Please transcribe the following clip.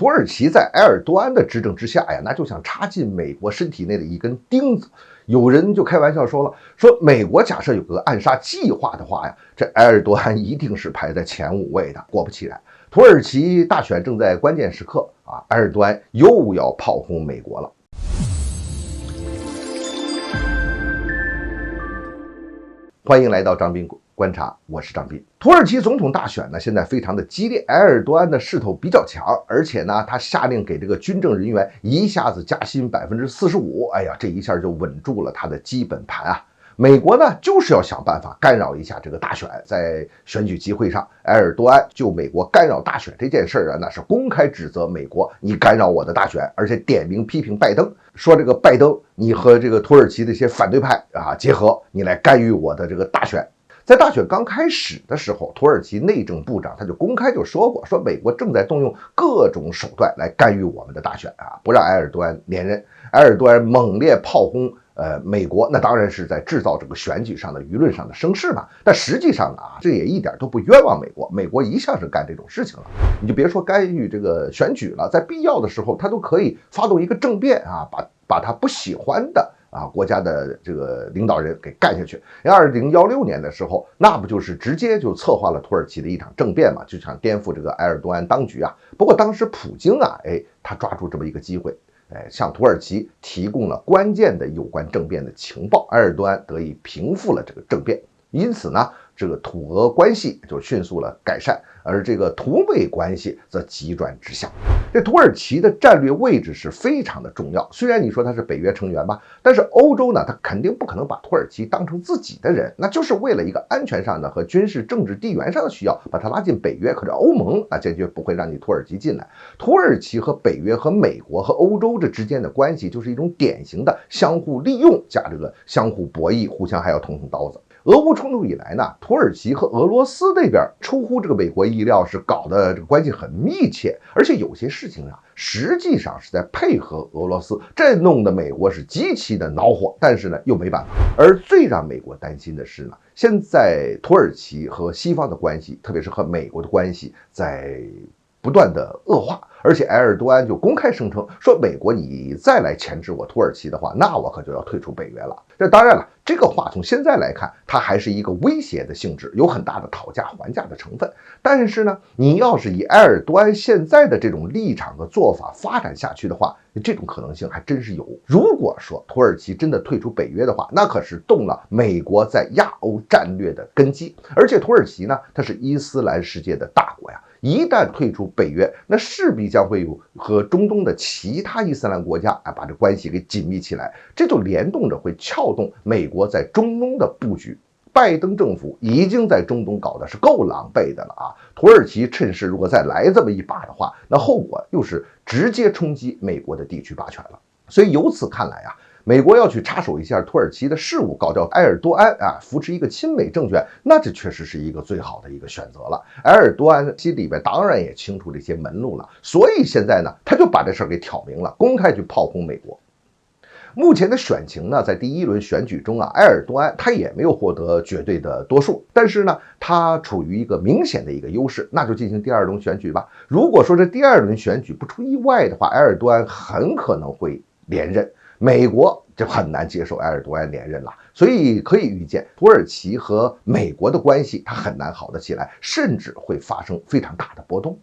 土耳其在埃尔多安的执政之下呀，那就像插进美国身体内的一根钉子。有人就开玩笑说了，说美国假设有个暗杀计划的话呀，这埃尔多安一定是排在前5位的。果不其然，土耳其大选正在关键时刻啊，埃尔多安又要炮轰美国了。欢迎来到张斌观察，我是张斌。土耳其总统大选呢，现在非常的激烈，埃尔多安的势头比较强，而且呢，他下令给这个军政人员一下子加薪45%，哎呀，这一下就稳住了他的基本盘啊。美国呢，就是要想办法干扰一下这个大选。在选举集会上，埃尔多安就美国干扰大选这件事啊，那是公开指责美国，你干扰我的大选，而且点名批评拜登，说这个拜登，你和这个土耳其的一些反对派啊结合，你来干预我的这个大选。在大选刚开始的时候，土耳其内政部长他就公开就说过，说美国正在动用各种手段来干预我们的大选啊，不让埃尔多安连任。埃尔多安猛烈炮轰美国，那当然是在制造这个选举上的舆论上的声势嘛。但实际上啊，这也一点都不冤枉美国，美国一向是干这种事情了。你就别说干预这个选举了，在必要的时候，他都可以发动一个政变啊，把他不喜欢的国家的这个领导人给干下去。2016年的时候，那不就是直接就策划了土耳其的一场政变嘛，就想颠覆这个埃尔多安当局啊。不过当时普京啊，他抓住这么一个机会，向土耳其提供了关键的有关政变的情报，埃尔多安得以平复了这个政变。因此呢，这个土俄关系就迅速了改善，而这个土美关系则急转直下。这土耳其的战略位置是非常的重要，虽然你说它是北约成员吧，但是欧洲呢，它肯定不可能把土耳其当成自己的人，那就是为了一个安全上的和军事政治地缘上的需要，把它拉进北约。可是欧盟坚决不会让你土耳其进来。土耳其和北约和美国和欧洲这之间的关系，就是一种典型的相互利用加这个相互博弈，互相还要捅刀子。俄乌冲突以来呢，土耳其和俄罗斯这边出乎这个美国意料，是搞得这个关系很密切，而且有些事情啊，实际上是在配合俄罗斯，这弄得美国是极其的恼火，但是呢又没办法。而最让美国担心的是呢，现在土耳其和西方的关系，特别是和美国的关系在不断的恶化，而且埃尔多安就公开声称说，美国你再来钳制我土耳其的话，那我可就要退出北约了。这当然了，这个话从现在来看，它还是一个威胁的性质，有很大的讨价还价的成分。但是呢，你要是以埃尔多安现在的这种立场和做法发展下去的话，这种可能性还真是有。如果说土耳其真的退出北约的话，那可是动了美国在亚欧战略的根基。而且土耳其呢，它是伊斯兰世界的大国呀，一旦退出北约，那势必将会有和中东的其他伊斯兰国家把这关系给紧密起来，这就联动着会撬动美国在中东的布局。拜登政府已经在中东搞的是够狼狈的了啊！土耳其趁势如果再来这么一把的话，那后果又是直接冲击美国的地区霸权了。所以由此看来啊，美国要去插手一下土耳其的事务，搞掉埃尔多安扶持一个亲美政权，那这确实是一个最好的一个选择了。埃尔多安心里边当然也清楚这些门路了，所以现在呢，他就把这事儿给挑明了，公开去炮轰美国。目前的选情呢，在第一轮选举中埃尔多安他也没有获得绝对的多数，但是呢，他处于一个明显的一个优势，那就进行第二轮选举吧。如果说这第二轮选举不出意外的话，埃尔多安很可能会连任，美国就很难接受埃尔多安连任了。所以可以预见，土耳其和美国的关系它很难好得起来，甚至会发生非常大的波动。